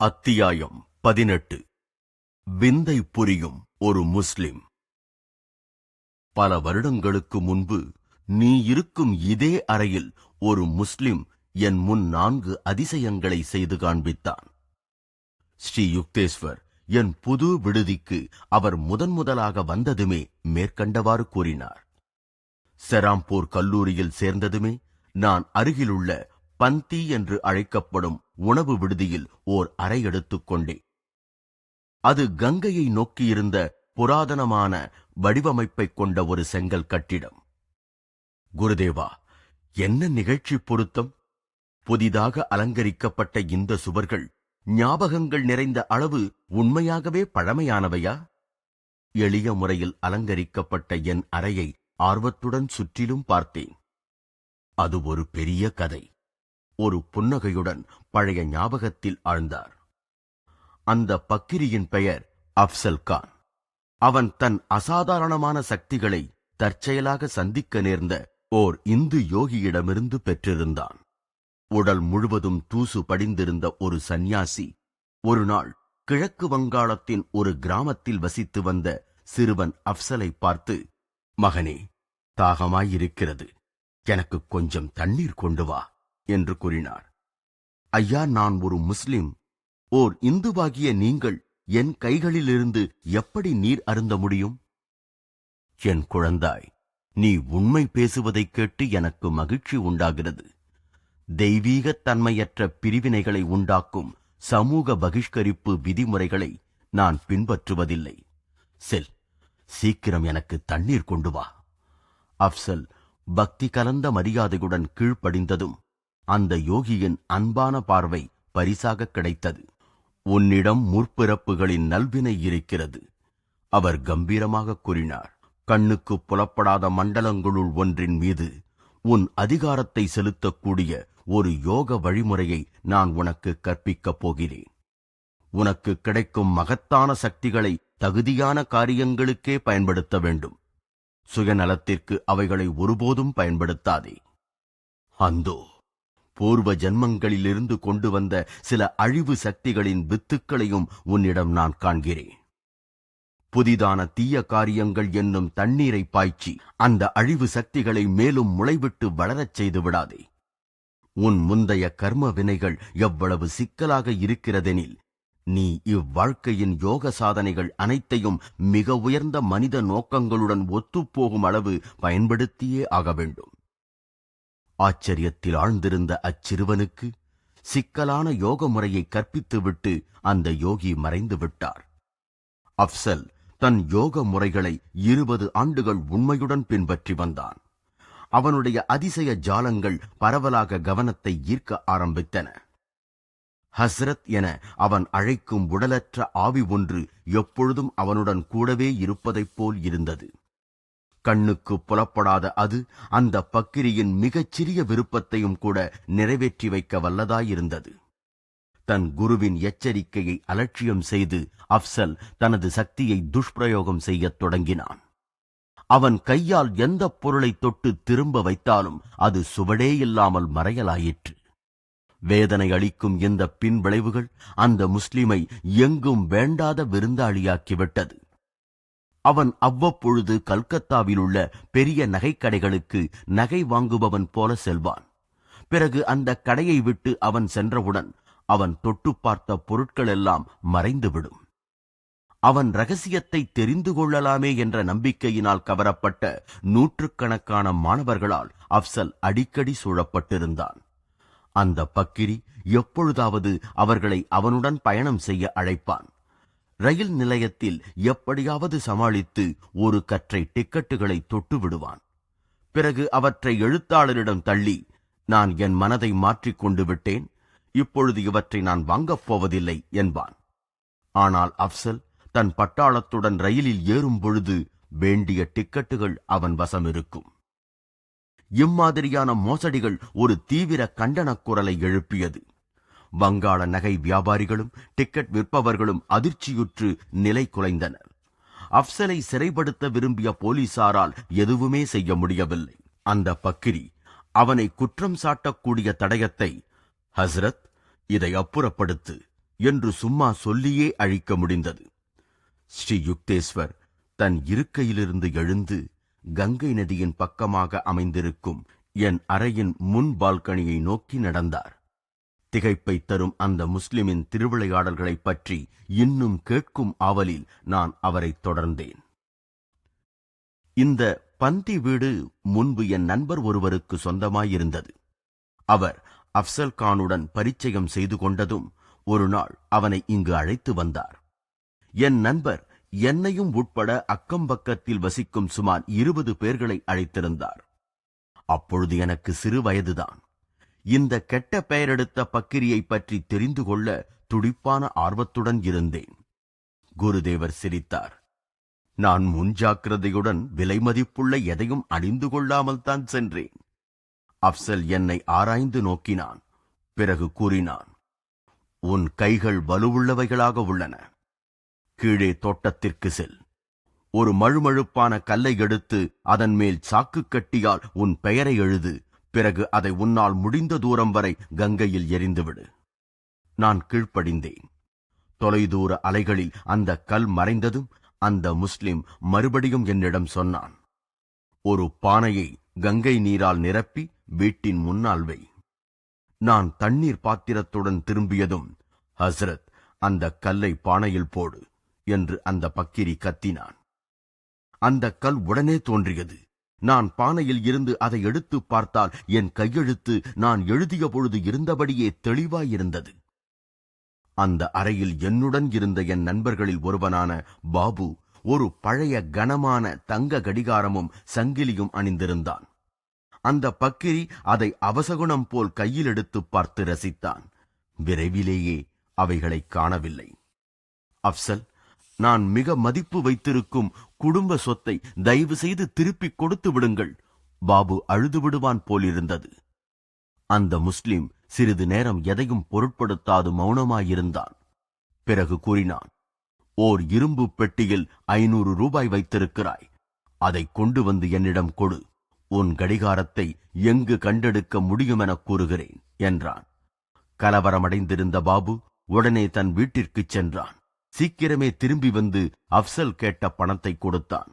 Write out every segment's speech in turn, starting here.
அத்தியாயம் 18. விந்தை புரியும் ஒரு முஸ்லிம். பல வருடங்களுக்கு முன்பு நீ இருக்கும் இதே அறையில் ஒரு முஸ்லிம் என் முன் 4 அதிசயங்களை செய்து காண்பித்தான். ஸ்ரீ யுக்தேஸ்வர் என் புது விடுதிக்கு அவர் முதன்முதலாக வந்ததுமே மேற்கண்டவாறு கூறினார். செராம்பூர் கல்லூரியில் சேர்ந்ததுமே நான் அருகிலுள்ள பந்தி என்று அழைக்கப்படும் உணவு விடுதியில் ஓர் அறை எடுத்துக் கொண்டேன். அது கங்கையை நோக்கியிருந்த புராதனமான வடிவமைப்பைக் கொண்ட ஒரு செங்கல் கட்டிடம். குருதேவா, என்ன நிகழ்ச்சி பொருத்தம்! புதிதாக அலங்கரிக்கப்பட்ட இந்த சுவர்கள் ஞாபகங்கள் நிறைந்த அளவு உண்மையாகவே பழமையானவையா? எளிய முறையில் அலங்கரிக்கப்பட்ட என் அறையை ஆர்வத்துடன் சுற்றிலும் பார்த்தேன். அது ஒரு பெரிய கதை. ஒரு புன்னகையுடன் பழைய ஞாபகத்தில் ஆழ்ந்தார். அந்த பக்கிரியின் பெயர் அப்சல் கான். அவன் தன் அசாதாரணமான சக்திகளை தற்செயலாக சந்திக்க நேர்ந்த ஓர் இந்து யோகியிடமிருந்து பெற்றிருந்தான். உடல் முழுவதும் தூசு படிந்திருந்த ஒரு சந்நியாசி ஒரு நாள் கிழக்கு வங்காளத்தின் ஒரு கிராமத்தில் வசித்து வந்த சிறுவன் அப்சலை பார்த்து, மகனே, தாகமாயிருக்கிறது, எனக்கு கொஞ்சம் தண்ணீர் கொண்டு வா என்று கூறினார். ஐயா, நான் ஒரு முஸ்லிம். ஓர் இந்துவாகிய நீங்கள் என் கைகளிலிருந்து எப்படி நீர் அருந்த முடியும்? என் குழந்தாய், நீ உண்மை பேசுவதைக் கேட்டு எனக்கு மகிழ்ச்சி உண்டாகிறது. தெய்வீகத் தன்மையற்ற பிரிவினைகளை உண்டாக்கும் சமூக பகிஷ்கரிப்பு விதிமுறைகளை நான் பின்பற்றுவதில்லை. செல், சீக்கிரம் எனக்கு தண்ணீர் கொண்டு வா. அப்சல் பக்தி கலந்த மரியாதையுடன் கீழ்ப்படிந்ததும் அந்த யோகியின் அன்பான பார்வை பரிசாக கிடைத்தது. உன்னிடம் முற்பிறப்புகளின் நல்வினை இருக்கிறது, அவர் கம்பீரமாக கூறினார். கண்ணுக்கு புலப்படாத மண்டலங்களுள் ஒன்றின் மீது உன் அதிகாரத்தை செலுத்தக்கூடிய ஒரு யோக வழிமுறையை நான் உனக்கு கற்பிக்கப் போகிறேன். உனக்கு கிடைக்கும் மகத்தான சக்திகளை தகுதியான காரியங்களுக்கே பயன்படுத்த வேண்டும். சுயநலத்திற்கு அவைகளை ஒருபோதும் பயன்படுத்தாதே. அந்தோ, பூர்வ ஜன்மங்களிலிருந்து கொண்டு வந்த சில அழிவு சக்திகளின் வித்துக்களையும் உன்னிடம் நான் காண்கிறேன். புதிதான தீய காரியங்கள் என்னும் தண்ணீரை பாய்ச்சி அந்த அழிவு சக்திகளை மேலும் முளைவிட்டு வளரச் செய்து விடாதே. உன் முந்தைய கர்ம வினைகள் எவ்வளவு சிக்கலாக இருக்கிறதெனில், நீ இவ்வாழ்க்கையின் யோக சாதனைகள் அனைத்தையும் மிக உயர்ந்த மனித நோக்கங்களுடன் ஒத்துப்போகும் அளவு பயன்படுத்தியே ஆக வேண்டும். ஆச்சரியத்தில் ஆழ்ந்திருந்த அச்சிறுவனுக்கு சிக்கலான யோக முறையை கற்பித்துவிட்டு அந்த யோகி மறைந்து விட்டார். அப்சல் தன் யோக முறைகளை 20 ஆண்டுகள் உண்மையுடன் பின்பற்றி வந்தான். அவனுடைய அதிசய ஜாலங்கள் பரவலாக கவனத்தை ஈர்க்க ஆரம்பித்தன. ஹஸ்ரத் என அவன் அழைக்கும் உடலற்ற ஆவி ஒன்று எப்பொழுதும் அவனுடன் கூடவே இருப்பதைப் போல் இருந்தது. கண்ணுக்கு புலப்படாத அது அந்த பக்கிரியின் மிகச்சிறிய விருப்பத்தையும் கூட நிறைவேற்றி வைக்க வல்லதாயிருந்தது. தன் குருவின் எச்சரிக்கையை அலட்சியம் செய்து அப்சல் தனது சக்தியை துஷ்பிரயோகம் செய்யத் தொடங்கினான். அவன் கையால் எந்த பொருளை தொட்டு திரும்ப வைத்தாலும் அது சுவடே இல்லாமல் மறையலாயிற்று. வேதனை அளிக்கும் இந்த பின்விளைவுகள் அந்த முஸ்லிமை எங்கும் வேண்டாத விருந்தாளியாக்கிவிட்டது. அவன் அவ்வப்பொழுது கல்கத்தாவில் உள்ள பெரிய நகைக்கடைகளுக்கு நகை வாங்குபவன் போல செல்வான். பிறகு அந்த கடையை விட்டு அவன் சென்றவுடன் அவன் தொட்டு பார்த்த பொருட்கள் எல்லாம் மறைந்துவிடும். அவன் ரகசியத்தை தெரிந்து கொள்ளலாமே என்ற நம்பிக்கையினால் கவரப்பட்ட நூற்றுக்கணக்கான மாணவர்களால் அப்சல் அடிக்கடி சூழப்பட்டிருந்தான். அந்த பக்கிரி எப்பொழுதாவது அவர்களை அவனுடன் பயணம் செய்ய அழைப்பான். ரயில் நிலையத்தில் எப்படியாவது சமாளித்து ஒரு கற்றை டிக்கெட்டுகளை தொட்டு விடுவான். பிறகு அவற்றை எழுத்தாளரிடம் தள்ளி, நான் என் மனதை மாற்றிக்கொண்டு விட்டேன், இப்பொழுது இவற்றை நான் வாங்கப் போவதில்லை என்பான். ஆனால் அப்சல் தன் பட்டாளத்துடன் ரயிலில் ஏறும் பொழுது வேண்டிய டிக்கெட்டுகள் அவன் வசம் இருக்கும். இம்மாதிரியான மோசடிகள் ஒரு தீவிர கண்டனக் குரலை எழுப்பியது. வங்காள நகை வியாபாரிகளும் டிக்கெட் விற்பவர்களும் அதிர்ச்சியுற்று நிலை குலைந்தனர். அப்சலை சிறைப்படுத்த விரும்பிய போலீசாரால் எதுவுமே செய்ய முடியவில்லை. அந்த பக்கிரி அவனை குற்றம் சாட்டக்கூடிய தடயத்தை, ஹஸ்ரத், இதை அப்புறப்படுத்து, என்று சும்மா சொல்லியே அழிக்க முடிந்தது. ஸ்ரீ யுக்தேஸ்வர் தன் இருக்கையிலிருந்து எழுந்து கங்கை நதியின் பக்கமாக அமைந்திருக்கும் என் அறையின் முன் பால்கனியை நோக்கி நடந்தார். திகைப்பை தரும் அந்த முஸ்லிமின் திருவிளையாடல்களைப் பற்றி இன்னும் கேட்கும் ஆவலில் நான் அவரை தொடர்ந்தேன். இந்த பந்தி வீடு முன்பு என் நண்பர் ஒருவருக்கு சொந்தமாயிருந்தது. அவர் அப்சல் கானுடன் பரிச்சயம் செய்து கொண்டதும் ஒரு நாள் அவனை இங்கு அழைத்து வந்தார். என் நண்பர் என்னையும் உட்பட அக்கம்பக்கத்தில் வசிக்கும் சுமார் 20 பேர்களை அழைத்திருந்தார். அப்பொழுது எனக்கு சிறு வயதுதான். இந்த கெட்ட பெயரெடுத்த பக்கிரியை பற்றி தெரிந்து கொள்ள துடிப்பான ஆர்வத்துடன் இருந்தேன். குருதேவர் சிரித்தார். நான் முன்ஜாக்கிரதையுடன் விலை மதிப்புள்ள எதையும் அணிந்து கொள்ளாமல் தான் சென்றேன். அப்சல் என்னை ஆராய்ந்து நோக்கினான். பிறகு கூறினான், உன் கைகள் வலுவுள்ளவைகளாக உள்ளன. கீழே தோட்டத்திற்கு செல். ஒரு மழுமழுப்பான கல்லை எடுத்து அதன் மேல் சாக்கு கட்டியால் உன் பெயரை எழுது. பிறகு அதை உன்னால் முடிந்த தூரம் வரை கங்கையில் எறிந்துவிடு. நான் கீழ்ப்படிந்தேன். தொலைதூர அலைகளில் அந்த கல் மறைந்ததும் அந்த முஸ்லிம் மறுபடியும் என்னிடம் சொன்னான், ஒரு பானையை கங்கை நீரால் நிரப்பி வீட்டின் முன்னால் வை. நான் தண்ணீர் பாத்திரத்துடன் திரும்பியதும், ஹஸ்ரத், அந்த கல்லை பானையில் போடு என்று அந்த பக்கிரி கத்தினான். அந்த கல் உடனே தோன்றியது. நான் பானையில் இருந்து அதை எடுத்து பார்த்தால் என் கையெழுத்து நான் எழுதிய பொழுது இருந்தபடியே தெளிவாயிருந்தது. அந்த அறையில் என்னுடன் இருந்த என் நண்பர்களில் ஒருவனான பாபு ஒரு பழைய கனமான தங்க கடிகாரமும் சங்கிலியும் அணிந்திருந்தான். அந்த பக்கிரி அதை அவசகுணம் போல் கையில் எடுத்து பார்த்து ரசித்தான். விரைவிலேயே அவைகளை காணவில்லை. அப்சல், நான் மிக மதிப்பு வைத்திருக்கும் குடும்ப சொத்தை தயவு செய்து திருப்பிக் கொடுத்து விடுங்கள். பாபு அழுது விடுவான் போலிருந்தது. அந்த முஸ்லிம் சிறிது நேரம் எதையும் பொருட்படுத்தாது மௌனமாயிருந்தான். பிறகு கூறினான், ஓர் இரும்பு பெட்டியில் 500 ரூபாய் வைத்திருக்கிறாய். அதை கொண்டு வந்து என்னிடம் கொடு. உன் கடிகாரத்தை எங்கு கண்டெடுக்க முடியுமென கூறுகிறேன் என்றான். கலவரமடைந்திருந்த பாபு உடனே தன் வீட்டிற்குச் சென்றான். சீக்கிரமே திரும்பி வந்து அப்சல் கேட்ட பணத்தை கொடுத்தான்.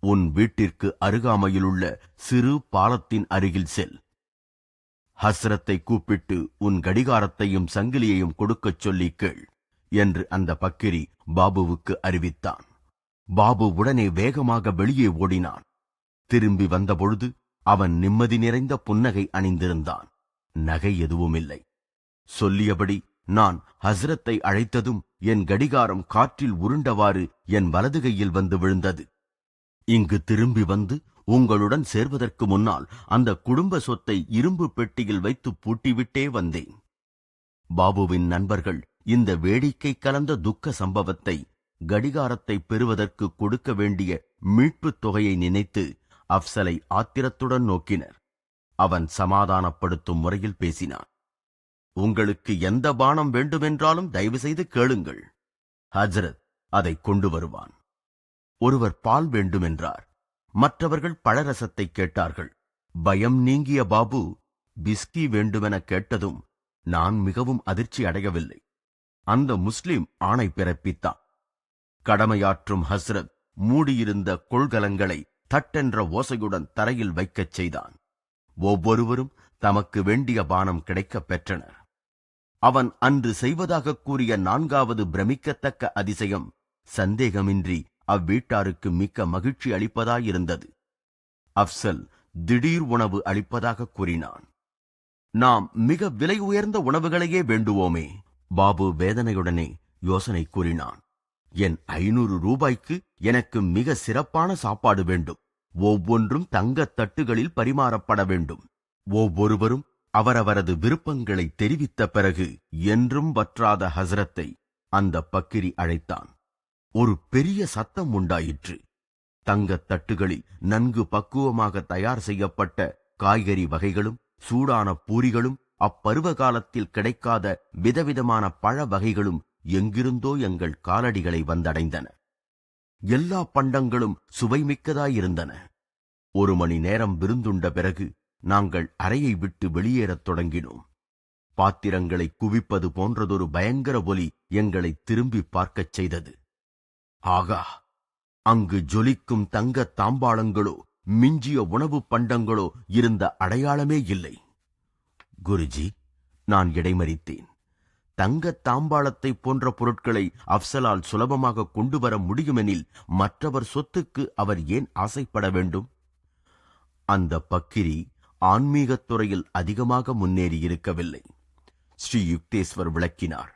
உன் வீட்டிற்கு அருகாமையிலுள்ள சிறு பாலத்தின் அருகில் செல். ஹஸ்ரத்தை கூப்பிட்டு உன் கடிகாரத்தையும் சங்கிலியையும் கொடுக்கச் சொல்லி கேள் என்று அந்த பக்கிரி பாபுவுக்கு அறிவித்தான். பாபு உடனே வேகமாக வெளியே ஓடினான். திரும்பி வந்தபொழுது அவன் நிம்மதி நிறைந்த புன்னகை அணிந்திருந்தான். நகை எதுவுமில்லை. சொல்லியபடி நான் ஹஸ்ரத்தை அழைத்ததும் என் கடிகாரம் காற்றில் உருண்டவாறு என் வலது கையில் வந்து விழுந்தது. இங்கு திரும்பி வந்து உங்களுடன் சேர்வதற்கு முன்னால் அந்த குடும்ப சொத்தை இரும்பு பெட்டியில் வைத்து பூட்டிவிட்டே வந்தேன். பாபுவின் நண்பர்கள் இந்த வேடிக்கை கலந்த துக்க சம்பவத்தை கடிகாரத்தை பெறுவதற்கு கொடுக்க வேண்டிய மீட்புத் தொகையை நினைத்து அப்சலை ஆத்திரத்துடன் நோக்கினர். அவன் சமாதானப்படுத்தும் முறையில் பேசினான். உங்களுக்கு எந்த பானம் வேண்டுமென்றாலும் தயவு செய்து கேளுங்கள். ஹஜ்ரத் அதை கொண்டு வருவான். ஒருவர் பால் வேண்டுமென்றார். மற்றவர்கள் பழரசத்தை கேட்டார்கள். பயம் நீங்கிய பாபு பிஸ்கி வேண்டுமென கேட்டதும் நான் மிகவும் அதிர்ச்சி அடையவில்லை. அந்த முஸ்லிம் ஆணை பிறப்பித்தான். கடமையாற்றும் ஹஸ்ரத் மூடியிருந்த கொள்கலங்களை தட்டென்ற ஓசையுடன் தரையில் வைக்கச் செய்தான். ஒவ்வொருவரும் தமக்கு வேண்டிய பானம் கிடைக்கப் பெற்றனர். அவன் அன்று செய்வதாக கூறிய 4வது பிரமிக்கத்தக்க அதிசயம் சந்தேகமின்றி அவ்வீட்டாருக்கு மிக்க மகிழ்ச்சி அளிப்பதாயிருந்தது. அப்சல் திடீர் உணவு அளிப்பதாக கூறினான். நாம் மிக விலை உயர்ந்த உணவுகளையே வேண்டுவோமே. பாபு வேதனையுடனே யோசனை கூறினான். என் 500 ரூபாய்க்கு எனக்கு மிக சிறப்பான சாப்பாடு வேண்டும். ஒவ்வொன்றும் தங்கத் தட்டுகளில் பரிமாறப்பட வேண்டும். ஒவ்வொருவரும் அவரவரது விருப்பங்களை தெரிவித்த பிறகு என்றும் வற்றாத ஹஸ்ரத்தை அந்த பக்கிரி அழைத்தான். ஒரு பெரிய சத்தம் உண்டாயிற்று. தங்கத் தட்டுகளில் நன்கு பக்குவமாக தயார் செய்யப்பட்ட காய்கறி வகைகளும் சூடான பூரிகளும் அப்பருவ காலத்தில் கிடைக்காத விதவிதமான பழ வகைகளும் எங்கிருந்தோ எங்கள் காலடிகளை வந்தடைந்தன. எல்லா பண்டங்களும் சுவைமிக்கதாயிருந்தன. 1 மணி நேரம் விருந்துண்ட பிறகு நாங்கள் அறையை விட்டு வெளியேறத் தொடங்கினோம். பாத்திரங்களை குவிப்பது போன்றதொரு பயங்கர ஒலி எங்களை திரும்பி பார்க்கச் செய்தது. ஆகா, அங்கு ஜொலிக்கும் தங்க தாம்பாளங்களோ மிஞ்சிய உணவு பண்டங்களோ இருந்த அடையாளமே இல்லை. குருஜி, நான் இடைமறித்தேன். தங்க தாம்பாளத்தை போன்ற பொருட்களை அப்சலால் சுலபமாக கொண்டு வர முடியுமெனில் மற்றவர் சொத்துக்கு அவர் ஏன் ஆசைப்பட வேண்டும்? அந்த பக்கிரி ஆன்மீகத் துறையில் அதிகமாக முன்னேறியிருக்கவில்லை. ஸ்ரீ யுக்தேஸ்வர் விளக்கினார்.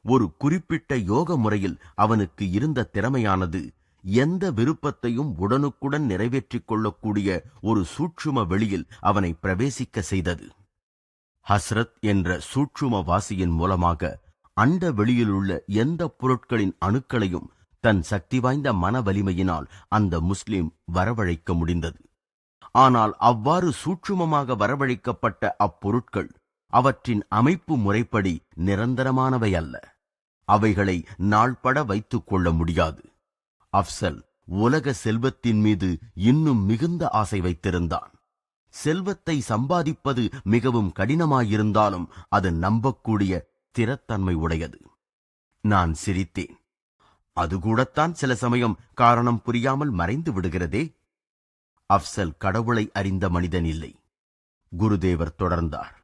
ஒரு குறிப்பிட்ட யோக முறையில் அவனுக்கு இருந்த திறமையானது எந்த விருப்பத்தையும் உடனுக்குடன் நிறைவேற்றிக் கொள்ளக்கூடிய ஒரு சூட்சும வெளியில் அவனை பிரவேசிக்க செய்தது. ஹஸ்ரத் என்ற சூட்சும வாசியின் மூலமாக அண்ட வெளியிலுள்ள எந்த பொருட்களின் அணுக்களையும் தன் சக்தி வாய்ந்த மன வலிமையினால் அந்த முஸ்லிம் வரவழைக்க முடிந்தது. ஆனால் அவ்வாறு சூட்சுமமாக வரவழைக்கப்பட்ட அப்பொருட்கள் அவற்றின் அமைப்பு முறைப்படி நிரந்தரமானவை அல்ல. அவைகளை நாள்பட வைத்துக் கொள்ள முடியாது. அப்சல் உலக செல்வத்தின் மீது இன்னும் மிகுந்த ஆசை வைத்திருந்தான். செல்வத்தை சம்பாதிப்பது மிகவும் கடினமாயிருந்தாலும் அது நம்பக்கூடிய ஸ்திரத்தன்மை உடையது. நான் சிரித்தேன். அது கூடத்தான் சில சமயம் காரணம் புரியாமல் மறைந்து விடுகிறதே. அப்சல் கடவுளை அறிந்த மனிதன் இல்லை. குருதேவர் தொடர்ந்தார்.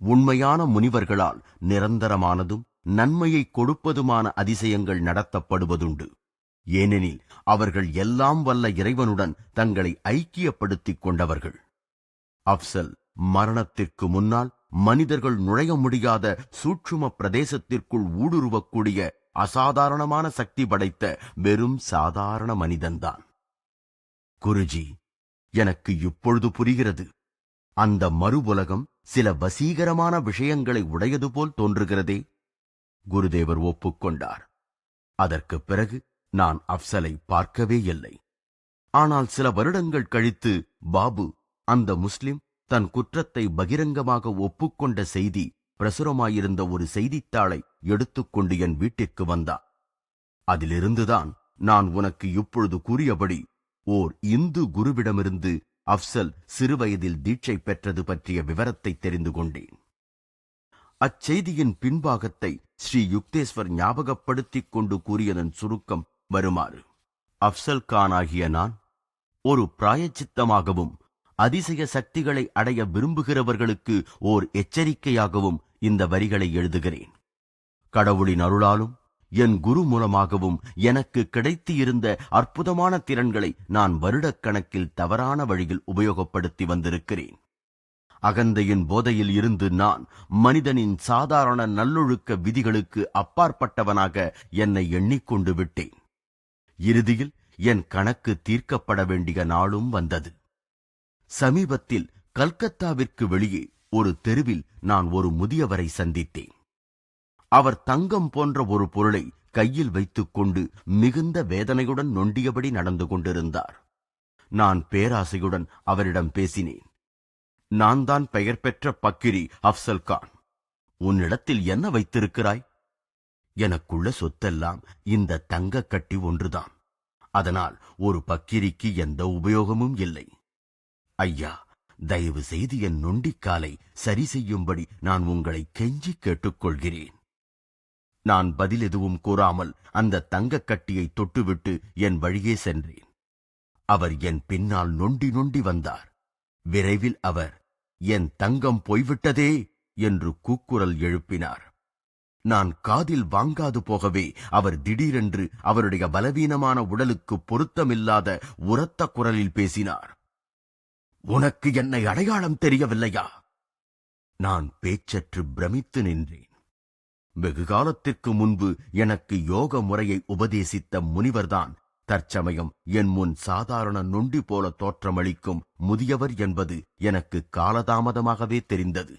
உண்மையான முனிவர்களால் நிரந்தரமானதும் நன்மையை கொடுப்பதுமான அதிசயங்கள் நடத்தப்படுவதுண்டு. ஏனெனில் அவர்கள் எல்லாம் வல்ல இறைவனுடன் தங்களை ஐக்கியப்படுத்திக் கொண்டவர்கள். அப்சல் மரணத்திற்கு முன்னால் மனிதர்கள் நுழைய முடியாத சூட்சும பிரதேசத்திற்குள் ஊடுருவக்கூடிய அசாதாரணமான சக்தி படைத்த வெறும் சாதாரண மனிதன்தான். குருஜி, எனக்கு இப்பொழுது புரிகிறது. அந்த மறு உலகம் சில வசீகரமான விஷயங்களை உடையது போல் தோன்றுகிறதே. குருதேவர் ஒப்புக்கொண்டார். அதற்கு பிறகு நான் அப்சலை பார்க்கவே இல்லை. ஆனால் சில வருடங்கள் கழித்து பாபு, அந்த முஸ்லிம், தன் குற்றத்தை பகிரங்கமாக ஒப்புக்கொண்ட செய்தி பிரசுரமாயிருந்த ஒரு செய்தித்தாளை எடுத்துக்கொண்டு என் வீட்டிற்கு வந்தான். அதிலிருந்துதான் நான் உனக்கு இப்பொழுது கூறியபடி ஓர் இந்து குருவிடமிருந்து அப்சல் சிறுவயதில் தீட்சை பெற்றது பற்றிய விவரத்தை தெரிந்து கொண்டேன். அச்செய்தியின் பின்பாகத்தை ஸ்ரீ யுக்தேஸ்வர் ஞாபகப்படுத்திக் கொண்டு கூறியதன் சுருக்கம் வருமாறு. அப்சல் கானாகிய நான் ஒரு பிராயச்சித்தமாகவும் அதிசய சக்திகளை அடைய விரும்புகிறவர்களுக்கு ஓர் எச்சரிக்கையாகவும் இந்த வரிகளை எழுதுகிறேன். கடவுளின் அருளாலும் என் குரு மூலமாகவும் எனக்கு கிடைத்து இருந்த அற்புதமான திறன்களை நான் வருடக்கணக்கில் தவறான வழியில் உபயோகப்படுத்தி வந்திருக்கிறேன். அகந்தையின் போதையில் இருந்து நான் மனிதனின் சாதாரண நல்லொழுக்க விதிகளுக்கு அப்பாற்பட்டவனாக என்னை எண்ணிக்கொண்டு விட்டேன். இறுதியில் என் கணக்கு தீர்க்கப்பட வேண்டிய நாளும் வந்தது. சமீபத்தில் கல்கத்தாவிற்கு வெளியே ஒரு தெருவில் நான் ஒரு முதியவரை சந்தித்தேன். அவர் தங்கம் போன்ற ஒரு பொருளை கையில் வைத்துக் கொண்டு மிகுந்த வேதனையுடன் நொண்டியபடி நடந்து கொண்டிருந்தார். நான் பேராசையுடன் அவரிடம் பேசினேன். நான் தான் பெயர் பெற்ற பக்கிரி அப்சல் கான். உன்னிடத்தில் என்ன வைத்திருக்கிறாய்? எனக்குள்ள சொத்தெல்லாம் இந்த தங்க கட்டி ஒன்றுதான். அதனால் ஒரு பக்கிரிக்கு எந்த உபயோகமும் இல்லை. ஐயா, தயவு செய்து என் நொண்டிக்காலை சரி செய்யும்படி நான் உங்களை கெஞ்சி கேட்டுக்கொள்கிறேன். நான் பதில் எதுவும் கூறாமல் அந்த தங்கக் கட்டியை தொட்டுவிட்டு என் வழியே சென்றேன். அவர் என் பின்னால் நொண்டி நொண்டி வந்தார். விரைவில் அவர், என் தங்கம் போய்விட்டதே என்று கூக்குரல் எழுப்பினார். நான் காதில் வாங்காது போகவே அவர் திடீரென்று அவருடைய பலவீனமான உடலுக்கு பொருத்தமில்லாத உரத்த குரலில் பேசினார். உனக்கு என்னை அடையாளம் தெரியவில்லையா? நான் பேச்சற்று பிரமித்து நின்றேன். வெகு காலத்திற்கு முன்பு எனக்கு யோக முறையை உபதேசித்த முனிவர்தான் தற்சமயம் என் முன் சாதாரண நொண்டி போல தோற்றமளிக்கும் முதியவர் என்பது எனக்கு காலதாமதமாகவே தெரிந்தது.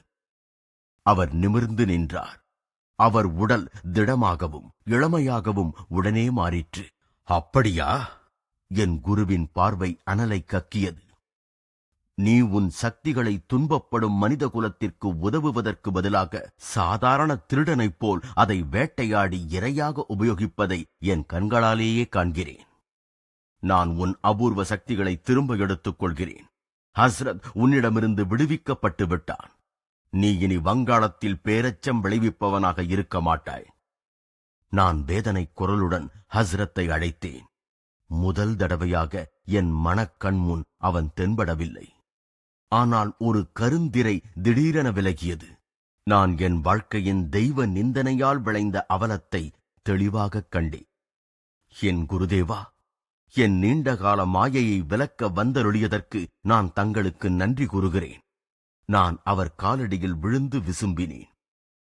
அவர் நிமிர்ந்து நின்றார். அவர் உடல் திடமாகவும் இளமையாகவும் உடனே மாறிற்று. அப்படியா? என் குருவின் பார்வை அனலை கக்கியது. நீ உன் சக்திகளை துன்பப்படும் மனித குலத்திற்கு உதவுவதற்கு பதிலாக சாதாரண திருடனைப் போல் அதை வேட்டையாடி இரையாக உபயோகிப்பதை என் கண்களாலேயே காண்கிறேன். நான் உன் அபூர்வ சக்திகளை திரும்ப எடுத்துக் கொள்கிறேன். ஹஸ்ரத் உன்னிடமிருந்து விடுவிக்கப்பட்டு விட்டான். நீ இனி வங்காளத்தில் பேரச்சம் விளைவிப்பவனாக இருக்க மாட்டாய். நான் வேதனை குரலுடன் ஹஸ்ரத்தை அழைத்தேன். முதல் தடவையாக என் மனக்கண் முன் அவன் தென்படவில்லை. ஆனால் ஒரு கருந்திரை திடீரென விலகியது. நான் என் வாழ்க்கையின் தெய்வ நிந்தனையால் விளைந்த அவலத்தை தெளிவாகக் கண்டேன். என் குருதேவா, என் நீண்டகால மாயையை விலக்க வந்தருளியதற்கு நான் தங்களுக்கு நன்றி கூறுகிறேன். நான் அவர் காலடியில் விழுந்து விசும்பினேன்.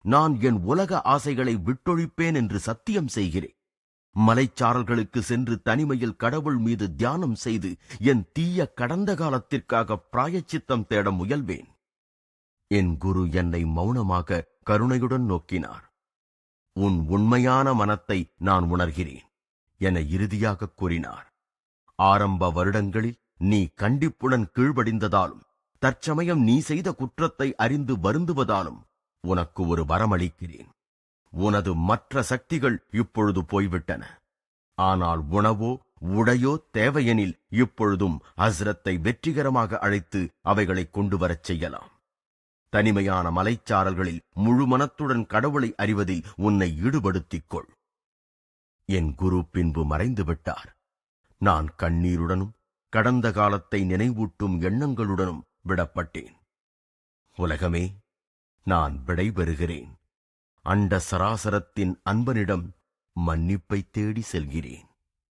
நான் என் உலக ஆசைகளை விட்டொழிப்பேன் என்று சத்தியம் செய்கிறேன். மலைச்சாரல்களுக்கு சென்று தனிமையில் கடவுள் மீது தியானம் செய்து என் தீய கடந்த காலத்திற்காக பிராயச்சித்தம் தேட முயல்வேன். என் குரு என்னை மௌனமாக கருணையுடன் நோக்கினார். உன் உண்மையான மனத்தை நான் உணர்கிறேன் என இறுதியாக கூறினார். ஆரம்ப வருடங்களில் நீ கண்டிப்புடன் கீழ்ப்படிந்ததாலும் தற்சமயம் நீ செய்த குற்றத்தை அறிந்து வருந்துவதாலும் உனக்கு ஒரு வரமளிக்கிறேன். உனது மற்ற சக்திகள் இப்பொழுது போய்விட்டன. ஆனால் உணவோ உடையோ தேவையெனில் இப்பொழுதும் ஹஸ்ரத்தை வெற்றிகரமாக அழைத்து அவைகளை கொண்டு வரச் செய்யலாம். தனிமையான மலைச்சாரல்களில் முழு மனத்துடன் கடவுளை அறிவதில் உன்னை ஈடுபடுத்திக் கொள். என் குரு பின்பு மறைந்து விட்டார். நான் கண்ணீருடனும் கடந்த காலத்தை நினைவூட்டும் எண்ணங்களுடனும் விடப்பட்டேன். உலகமே, நான் விடைபெறுகிறேன். அண்ட சராசரத்தின் அன்பனிடம் மன்னிப்பை தேடி செல்கிறேன்.